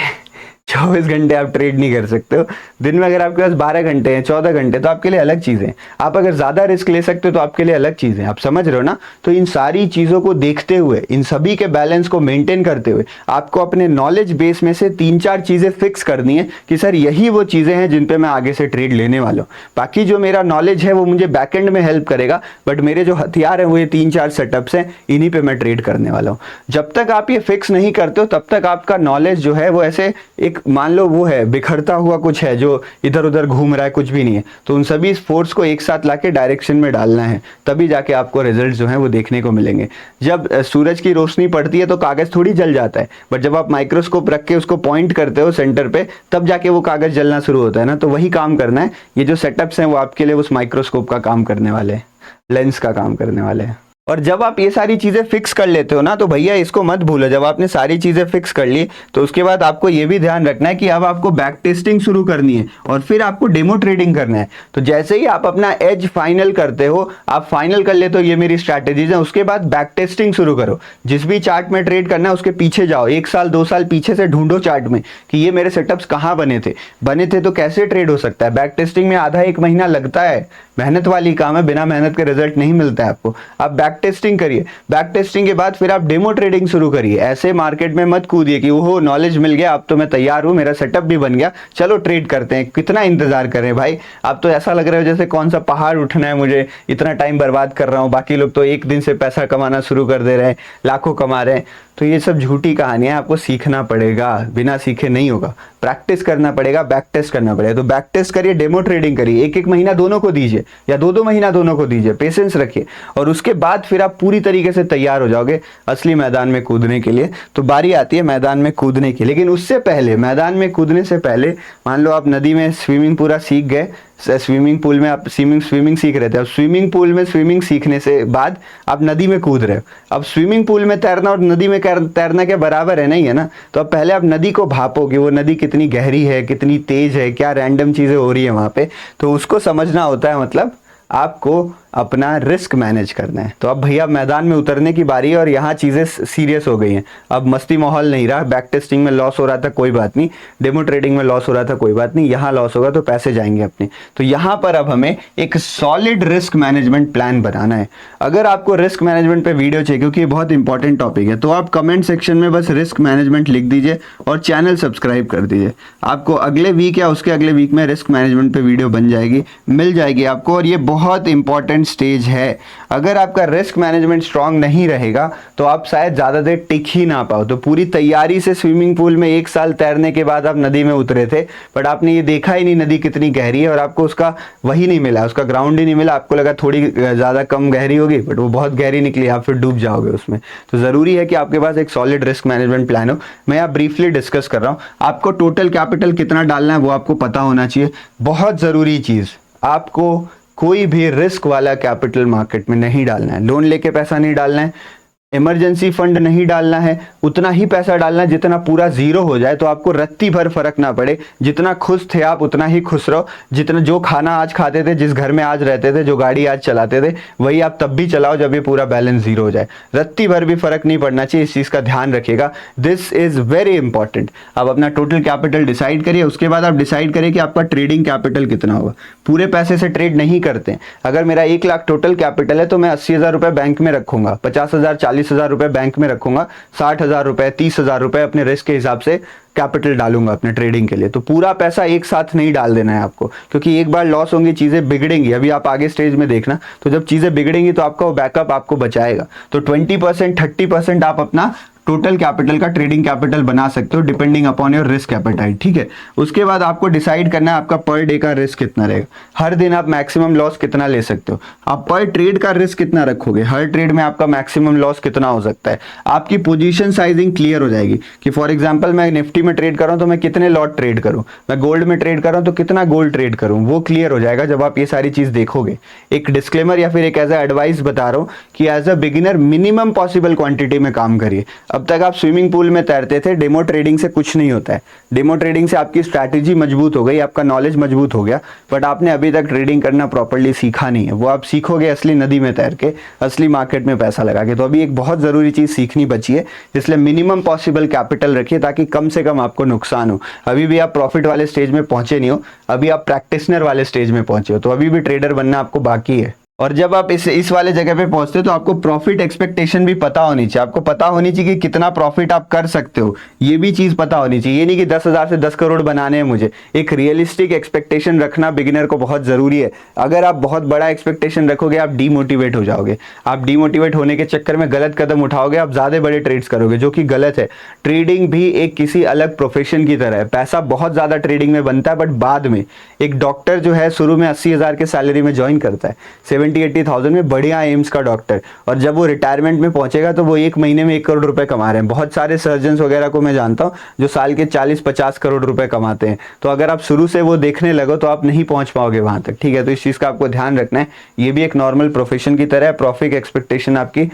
24 घंटे आप ट्रेड नहीं कर सकते हो, दिन में अगर आपके पास 12 घंटे हैं, 14 घंटे, तो आपके लिए अलग चीजें। आप अगर ज्यादा रिस्क ले सकते हो तो आपके लिए अलग चीजें। आप समझ रहे हो ना? तो इन सारी चीजों को देखते हुए, इन सभी के बैलेंस को मेंटेन करते हुए, आपको अपने नॉलेज बेस में से 3-4 चीजें फिक्स करनी है कि सर यही वो चीजें हैं जिन पे मैं आगे से ट्रेड लेने वाला हूं। बाकी जो मेरा नॉलेज है वो मुझे बैकएंड में हेल्प करेगा, बट मेरे जो हथियार हैं वो ये 3-4 सेटअप्स हैं, इन्हीं पे मैं ट्रेड करने वाला हूं। जब तक आप ये फिक्स नहीं करते हो तब तक आपका नॉलेज जो है वो ऐसे एक एक मान लो वो है बिखरता हुआ कुछ है जो इधर उधर घूम रहा है, कुछ भी नहीं है, तो उन सभी फोर्स को एक साथ लाके डायरेक्शन में डालना है, तभी जाके आपको रिजल्ट जो है वो देखने को मिलेंगे। जब सूरज की रोशनी पड़ती है तो कागज थोड़ी जल जाता है, बट जब आप माइक्रोस्कोप रख के उसको पॉइंट करते हो सेंटर पे, तब जाके वो कागज जलना शुरू होता है ना। तो वही काम करना है, ये जो सेटअप्स हैं वो आपके लिए उस माइक्रोस्कोप का काम करने वाले हैं, लेंस का काम करने वाले हैं। और जब आप ये सारी चीज़ें फिक्स कर लेते हो ना, तो भैया इसको मत भूलो, जब आपने सारी चीज़ें फिक्स कर ली तो उसके बाद आपको ये भी ध्यान रखना है कि अब आपको बैक टेस्टिंग शुरू करनी है और फिर आपको डेमो ट्रेडिंग करना है। तो जैसे ही आप अपना एज फाइनल करते हो, आप फाइनल कर लेते हो ये मेरी स्ट्रैटेजीज है, उसके बाद बैक टेस्टिंग शुरू करो। जिस भी चार्ट में ट्रेड करना है उसके पीछे जाओ, 1 साल 2 साल पीछे से ढूंढो चार्ट में कि ये मेरे सेटअप्स कहाँ बने थे तो कैसे ट्रेड हो सकता है। बैक टेस्टिंग में आधा 1 महीना लगता है, मेहनत वाली काम है, बिना मेहनत के रिजल्ट नहीं मिलता है आपको। आप बैक टेस्टिंग करिए, बैक टेस्टिंग के बाद फिर आप डेमो ट्रेडिंग शुरू करिए। ऐसे मार्केट में मत कूदिए कि वो नॉलेज मिल गया, अब तो मैं तैयार हूं, मेरा सेटअप भी बन गया, चलो ट्रेड करते हैं। कितना इंतजार करें भाई, अब तो ऐसा लग रहा है जैसे कौन सा पहाड़ उठना है मुझे, इतना टाइम बर्बाद कर रहा हूं, बाकी लोग तो 1 दिन से पैसा कमाना शुरू कर दे रहे हैं, लाखों कमा रहे हैं। तो ये सब झूठी कहानी है, आपको सीखना पड़ेगा, बिना सीखे नहीं होगा, प्रैक्टिस करना पड़ेगा, बैक टेस्ट करना पड़ेगा। तो बैक टेस्ट करिए, डेमो ट्रेडिंग करिए, 1-1 महीना दोनों को दीजिए या 2-2 महीना दोनों को दीजिए, पेशेंस रखिए, और उसके बाद फिर आप पूरी तरीके से तैयार हो जाओगे असली मैदान में कूदने के लिए। तो बारी आती है मैदान में कूदने की, लेकिन उससे पहले, मैदान में कूदने से पहले, मान लो आप नदी में स्विमिंग पूरा सीख गए, स्विमिंग पूल में आप स्विमिंग सीख रहे थे, अब स्विमिंग पूल में स्विमिंग सीखने से बाद आप नदी में कूद रहे हो। अब स्विमिंग पूल में तैरना और नदी में तैरना के बराबर है, नहीं है ना। तो अब पहले आप नदी को भापो कि वो नदी कितनी गहरी है, कितनी तेज है, क्या रैंडम चीजें हो रही है वहां पे, तो उसको समझना होता है। मतलब आपको अपना रिस्क मैनेज करना है। तो अब भैया मैदान में उतरने की बारी है और यहाँ चीज़ें सीरियस हो गई हैं। अब मस्ती माहौल नहीं रहा, बैक टेस्टिंग में लॉस हो रहा था कोई बात नहीं, डेमो ट्रेडिंग में लॉस हो रहा था कोई बात नहीं, यहाँ लॉस होगा तो पैसे जाएंगे अपने। तो यहाँ पर अब हमें एक सॉलिड रिस्क मैनेजमेंट प्लान बनाना है। अगर आपको रिस्क मैनेजमेंट पे वीडियो चाहिए, क्योंकि ये बहुत इंपॉर्टेंट टॉपिक है, तो आप कमेंट सेक्शन में बस रिस्क मैनेजमेंट लिख दीजिए और चैनल सब्सक्राइब कर दीजिए। आपको अगले वीक या उसके अगले वीक में रिस्क मैनेजमेंट पे वीडियो बन जाएगी, मिल जाएगी आपको। और ये बहुत इंपॉर्टेंट स्टेज है। अगर आपका रिस्क मैनेजमेंट स्ट्रांग नहीं रहेगा तो आप शायद ज्यादा देर टिक ही ना पाओ। तो पूरी तैयारी से स्विमिंग पूल में 1 साल तैरने के बाद आप नदी में उतरे थे, बट आपने ये देखा ही नहीं नदी कितनी गहरी है, और आपको उसका वही नहीं मिला, उसका ग्राउंड ही नहीं मिला। आपको लगा थोड़ी ज्यादा कम गहरी होगी, बट वो बहुत गहरी निकली, आप फिर डूब जाओगे उसमें। तो जरूरी है कि आपके पास एक सॉलिड रिस्क मैनेजमेंट प्लान हो। मैं यहाँ ब्रीफली डिस्कस कर रहा हूँ। आपको टोटल कैपिटल कितना डालना है वो आपको पता होना चाहिए, बहुत जरूरी चीज। आपको कोई भी रिस्क वाला कैपिटल मार्केट में नहीं डालना है, लोन लेके पैसा नहीं डालना है, इमरजेंसी फंड नहीं डालना है, उतना ही पैसा डालना है जितना पूरा जीरो हो जाए तो आपको रत्ती भर फर्क ना पड़े। जितना खुश थे आप उतना ही खुश रहो, जितना जो खाना आज खाते थे, जिस घर में आज रहते थे, जो गाड़ी आज चलाते थे, वही आप तब भी चलाओ जब ये पूरा बैलेंस जीरो हो जाए। रत्ती भर भी फर्क नहीं पड़ना चाहिए, इस चीज का ध्यान रखिएगा। This is very important. आप अपना टोटल कैपिटल डिसाइड करिए, उसके बाद आप डिसाइड करिए कि आपका ट्रेडिंग कैपिटल कितना होगा। पूरे पैसे से ट्रेड नहीं करते हैं। अगर मेरा 1 लाख टोटल कैपिटल है तो मैं 80,000 रुपए बैंक में रखूंगा, 50,000 40,000 रुपए बैंक में रखूंगा, 60,000 रुपए 30,000 रुपए अपने रिस्क के हिसाब से कैपिटल डालूंगा अपने ट्रेडिंग के लिए। तो पूरा पैसा एक साथ नहीं डाल देना है आपको, क्योंकि एक बार लॉस होंगी, चीजें बिगड़ेंगी। अभी आप आगे स्टेज में देखना, तो जब चीजें बिगड़ेंगी तो आपका बैकअप आपको बचाएगा। तो 20% 30% आप अपना टोटल कैपिटल का ट्रेडिंग कैपिटल बना सकते हो, depending upon your risk appetite. ठीक है, उसके बाद आपको डिसाइड करना है आपका पर डे का रिस्क कितना रहेगा, हर दिन आप मैक्सिमम लॉस कितना ले सकते हो, आप पर ट्रेड का रिस्क कितना रखोगे, हर ट्रेड में आपका मैक्सिमम लॉस कितना हो सकता है। आपकी पोजीशन साइजिंग क्लियर हो जाएगी कि फॉर एग्जांपल मैं निफ्टी में ट्रेड कर रहा हूं तो मैं कितने लॉट ट्रेड करूं, मैं गोल्ड में ट्रेड कर रहा हूं तो कितना गोल्ड ट्रेड करूं, वो क्लियर हो जाएगा जब आप ये सारी चीज देखोगे। एक डिस्क्लेमर या फिर एक एज एडवाइस बता रहा हूं कि as a beginner minimum possible quantity में काम करिए। अब तक आप स्विमिंग पूल में तैरते थे, डेमो ट्रेडिंग से कुछ नहीं होता है। डेमो ट्रेडिंग से आपकी स्ट्रैटेजी मजबूत हो गई, आपका नॉलेज मजबूत हो गया, बट आपने अभी तक ट्रेडिंग करना प्रॉपर्ली सीखा नहीं है। वो आप सीखोगे असली नदी में तैर के, असली मार्केट में पैसा लगा के। तो अभी एक बहुत जरूरी चीज सीखनी बची है, इसलिए मिनिमम पॉसिबल कैपिटल रखिए ताकि कम से कम आपको नुकसान हो। अभी भी आप प्रॉफिट वाले स्टेज में पहुंचे नहीं हो, अभी आप प्रैक्टिशनर वाले स्टेज में पहुंचे हो, तो अभी भी ट्रेडर बनना आपको बाकी है। और जब आप इस वाले जगह पे पहुंचते हो तो आपको प्रॉफिट एक्सपेक्टेशन भी पता होनी चाहिए। आपको पता होनी चाहिए कि कितना प्रॉफिट आप कर सकते हो, ये भी चीज पता होनी चाहिए। ये नहीं कि 10,000 से 10 करोड़ बनाने हैं मुझे। एक रियलिस्टिक एक्सपेक्टेशन रखना बिगिनर को बहुत जरूरी है। अगर आप बहुत बड़ा एक्सपेक्टेशन रखोगे आप डीमोटिवेट हो जाओगे। आप डीमोटिवेट होने के चक्कर में गलत कदम उठाओगे, आप ज्यादा बड़े ट्रेड्स करोगे, जो कि गलत है। ट्रेडिंग भी एक किसी अलग प्रोफेशन की तरह है। पैसा बहुत ज्यादा ट्रेडिंग में बनता है, बट बाद में एक डॉक्टर जो है शुरू में 80,000 के सैलरी में ज्वाइन करता है, 70-80,000 में, बढ़िया एम्स का डॉक्टर, और जब वो रिटायरमेंट में पहुंचेगा तो वो एक महीने में 1 करोड़ रुपए कमा रहे हैं। बहुत सारे सर्जन वगैरह को मैं जानता हूं जो साल के 40-50 करोड़ रुपए कमाते हैं। तो अगर आप शुरू से वो देखने लगो तो आप नहीं पहुंच पाओगे वहां तक, ठीक है। तो इस चीज का आपको ध्यान रखना है। ये भी एक नॉर्मल प्रोफेशन की तरह है। प्रॉफिट एक्सपेक्टेशन आपकी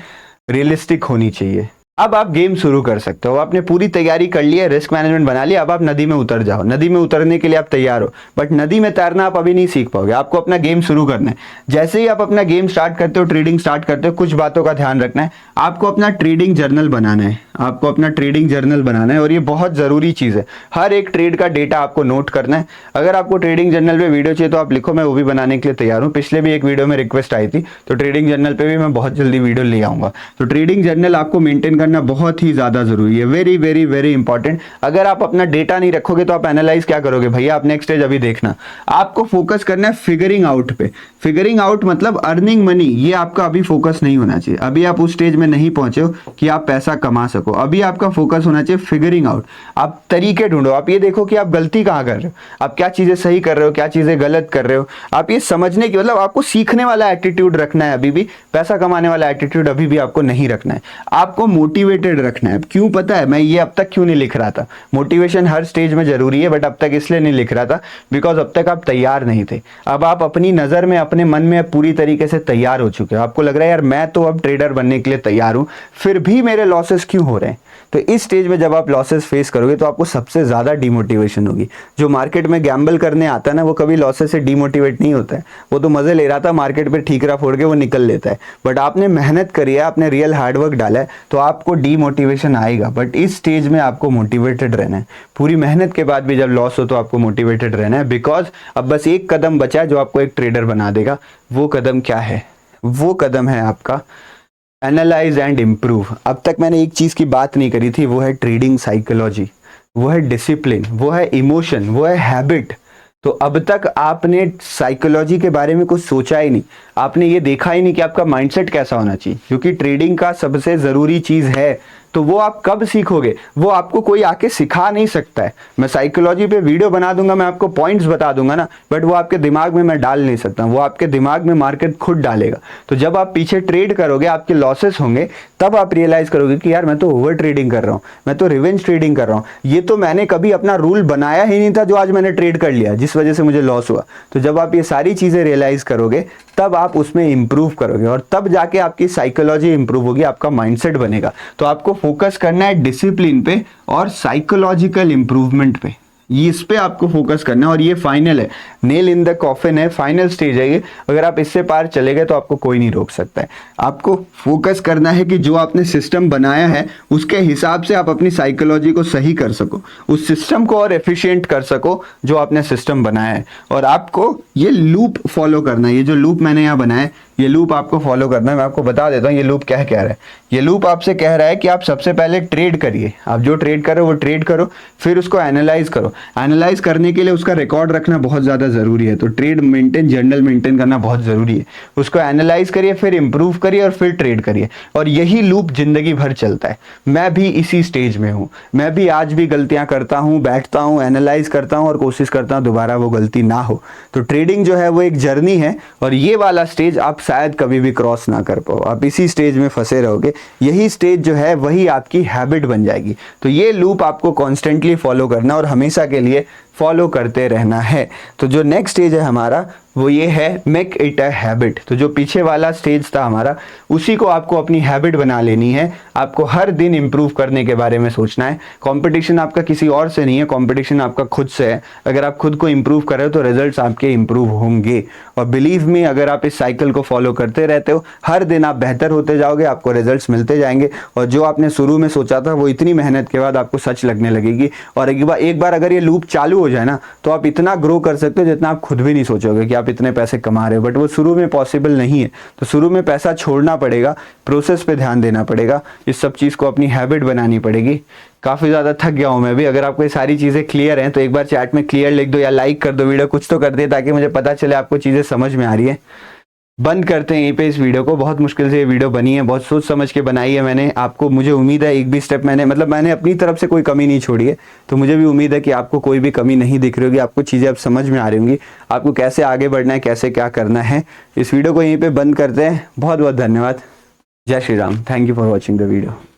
रियलिस्टिक होनी चाहिए। अब आप गेम शुरू कर सकते हो। आपने पूरी तैयारी कर ली है, रिस्क मैनेजमेंट बना लिया, अब आप नदी में उतर जाओ। नदी में उतरने के लिए आप तैयार हो, बट नदी में तैरना आप अभी नहीं सीख पाओगे। आपको अपना गेम शुरू करना है। जैसे ही आप अपना गेम स्टार्ट करते हो, ट्रेडिंग स्टार्ट करते हो, कुछ बातों का ध्यान रखना है। आपको अपना ट्रेडिंग जर्नल बनाना है। आपको अपना ट्रेडिंग जर्नल बनाना है, और ये बहुत जरूरी चीज है। हर एक ट्रेड का डेटा आपको नोट करना है। अगर आपको ट्रेडिंग जर्नल पे वीडियो चाहिए तो आप लिखो, मैं वो भी बनाने के लिए तैयार हूँ। पिछले भी एक वीडियो में रिक्वेस्ट आई थी, तो ट्रेडिंग जर्नल पे भी मैं बहुत जल्दी वीडियो ले आऊंगा। तो ट्रेडिंग जर्नल आपको मेंटेन करना बहुत ही ज्यादा जरूरी है। Very very very important. अगर आप अपना डेटा नहीं रखोगे तो आप एनालाइज क्या करोगे भैया? आप नेक्स्ट स्टेज अभी देखना। आपको फोकस करना है फिगरिंग आउट पे। फिगरिंग आउट मतलब अर्निंग मनी। ये आपका अभी फोकस नहीं होना चाहिए। अभी आप उस स्टेज में नहीं पहुंचे हो कि आप पैसा कमा सको। अभी आपका फोकस होना चाहिए फिगरिंग आउट। आप तरीके ढूंढो। आप ये देखो कि आप गलती कहां कर रहे हो, आप क्या चीजें सही कर रहे हो, क्या चीजें गलत कर रहे हो। आप ये समझने की, मतलब आपको सीखने वाला एटीट्यूड रखना है अभी भी। पैसा कमाने वाला एटीट्यूड अभी भी आपको नहीं रखना है। आपको मोटिवेटेड रखना है। क्यों पता है? मैं ये अब तक क्यों नहीं लिख रहा था। मोटिवेशन हर स्टेज में जरूरी है, बट अब तक इसलिए नहीं लिख रहा था बिकॉज अब तक आप तैयार नहीं थे। अब आप अपनी नजर में, अपने मन में पूरी तरीके से तैयार हो चुके हो। आपको लग रहा है यार मैं तो अब ट्रेडर बनने के लिए तैयार हूं, फिर भी मेरे लॉसेस क्यों हो रहे हैं। तो इस स्टेज में जब आप लॉसेस फेस करोगे तो आपको सबसे ज्यादा डिमोटिवेशन होगी। जो मार्केट में गैम्बल करने आता है ना, वो कभी लॉसेस से डिमोटिवेट नहीं होता है। वो तो मजे ले रहा था, मार्केट पे ठीकरा फोड़ के वो निकल लेता है। बट आपने मेहनत करी है, आपने रियल हार्डवर्क डाला है, तो आपको डिमोटिवेशन आएगा। बट इस स्टेज में आपको मोटिवेटेड रहना है। पूरी मेहनत के बाद भी जब लॉस हो तो आपको मोटिवेटेड रहना है, बिकॉज अब बस एक कदम बचा है जो आपको एक ट्रेडर बना देगा। वो कदम क्या है? वो कदम है आपका एनालाइज एंड इम्प्रूव। अब तक मैंने एक चीज की बात नहीं करी थी, वो है ट्रेडिंग साइकोलॉजी, वो है डिसिप्लिन, वो है इमोशन, वो है हैबिट। तो अब तक आपने साइकोलॉजी के बारे में कुछ सोचा ही नहीं। आपने ये देखा ही नहीं कि आपका माइंडसेट कैसा होना चाहिए, क्योंकि ट्रेडिंग का सबसे जरूरी चीज है। तो वो आप कब सीखोगे? वो आपको कोई आके सिखा नहीं सकता है। मैं साइकोलॉजी पे वीडियो बना दूंगा, मैं आपको पॉइंट्स बता दूंगा ना, बट वो आपके दिमाग में मैं डाल नहीं सकता। वो आपके दिमाग में मार्केट खुद डालेगा। तो जब आप पीछे ट्रेड करोगे, आपके लॉसेस होंगे, तब आप रियलाइज करोगे कि यार मैं तो ओवर ट्रेडिंग कर रहा हूँ, मैं तो रिवेंज ट्रेडिंग कर रहा हूँ। ये तो मैंने कभी अपना रूल बनाया ही नहीं था, जो आज मैंने ट्रेड कर लिया, जिस वजह से मुझे लॉस हुआ। तो जब आप ये सारी चीजें रियलाइज करोगे, तब आप उसमें इंप्रूव करोगे, और तब जाके आपकी साइकोलॉजी इंप्रूव होगी, आपका माइंडसेट बनेगा। तो आपको फोकस करना है डिसिप्लिन पे और साइकोलॉजिकल इंप्रूवमेंट पे। ये इस पे आपको फोकस करना है, और ये फाइनल है, नेल इन द कॉफिन है, फाइनल स्टेज है ये। अगर आप इससे पार चले गए तो आपको कोई नहीं रोक सकता है। आपको फोकस करना है कि जो आपने सिस्टम बनाया है उसके हिसाब से आप अपनी साइकोलॉजी को सही कर सको, उस सिस्टम को और एफिशिएंट कर सको जो आपने सिस्टम बनाया है। और आपको ये लूप फॉलो करना है। ये जो लूप मैंने यहाँ बनाया है, ये लूप आपको फॉलो करना है। मैं आपको बता देता हूँ ये लूप क्या कह रहा है। ये लूप आपसे कह रहा है कि आप सबसे पहले ट्रेड करिए। आप जो ट्रेड करो वो ट्रेड करो, फिर उसको एनालाइज करो। एनालाइज करने के लिए उसका रिकॉर्ड रखना बहुत ज़्यादा ज़रूरी है। तो ट्रेड मेंटेन, जर्नल मेंटेन करना बहुत ज़रूरी है। उसको एनालाइज करिए, फिर इंप्रूव करिए, और फिर ट्रेड करिए। और यही लूप जिंदगी भर चलता है। मैं भी इसी स्टेज में हूँ। मैं भी आज भी गलतियाँ करता हूँ, बैठता हूँ, एनालाइज करता हूँ, और कोशिश करता हूँ दोबारा वो गलती ना हो। तो ट्रेडिंग जो है वो एक जर्नी है, और ये वाला स्टेज आप शायद कभी भी क्रॉस ना कर पाओ। आप इसी स्टेज में फंसे रहोगे। यही स्टेज जो है वही आपकी हैबिट बन जाएगी। तो ये लूप आपको कॉन्स्टेंटली फॉलो करना और हमेशा के लिए फॉलो करते रहना है। तो जो नेक्स्ट स्टेज है हमारा वो ये है मेक इट अ हैबिट। तो जो पीछे वाला स्टेज था हमारा, उसी को आपको अपनी हैबिट बना लेनी है। आपको हर दिन इंप्रूव करने के बारे में सोचना है। कंपटीशन आपका किसी और से नहीं है, कंपटीशन आपका खुद से है। अगर आप खुद को इंप्रूव कर रहे हो तो रिजल्ट्स आपके इंप्रूव होंगे। और बिलीव मी, अगर आप इस साइकिल को फॉलो करते रहते हो, हर दिन आप बेहतर होते जाओगे, आपको रिजल्ट्स मिलते जाएंगे। और जो आपने शुरू में सोचा था वो इतनी मेहनत के बाद आपको सच लगने लगेगी। और एक बार अगर ये लूप चालू हो जाए ना तो आप इतना ग्रो कर सकते हो जितना आप खुद भी नहीं सोचोगे कि आप इतने पैसे कमा रहे हो, बट वो शुरू में पॉसिबल नहीं है। तो शुरू में पैसा छोड़ना पड़ेगा, प्रोसेस पे ध्यान देना पड़ेगा, इस सब चीज़ को अपनी हैबिट बनानी पड़ेगी। काफ़ी ज़्यादा थक गया हूँ मैं भी। अगर आपको ये सारी चीज़ें क्लियर हैं तो एक बार चैट में क्लियर लिख दो या लाइक कर दो वीडियो, कुछ तो कर दे ताकि मुझे पता चले आपको चीज़ें समझ में आ रही है। बंद करते हैं यहीं पे इस वीडियो को। बहुत मुश्किल से ये वीडियो बनी है, बहुत सोच समझ के बनाई है मैंने। आपको मुझे उम्मीद है एक भी स्टेप मैंने अपनी तरफ से कोई कमी नहीं छोड़ी है, तो मुझे भी उम्मीद है कि आपको कोई भी कमी नहीं दिख रही होगी, आपको चीज़ें अब समझ में आ रही होंगी, आपको कैसे आगे बढ़ना है, कैसे क्या करना है। इस वीडियो को यहीं पर बंद करते हैं। बहुत बहुत धन्यवाद। जय Shri Ram. Thank you for watching the video.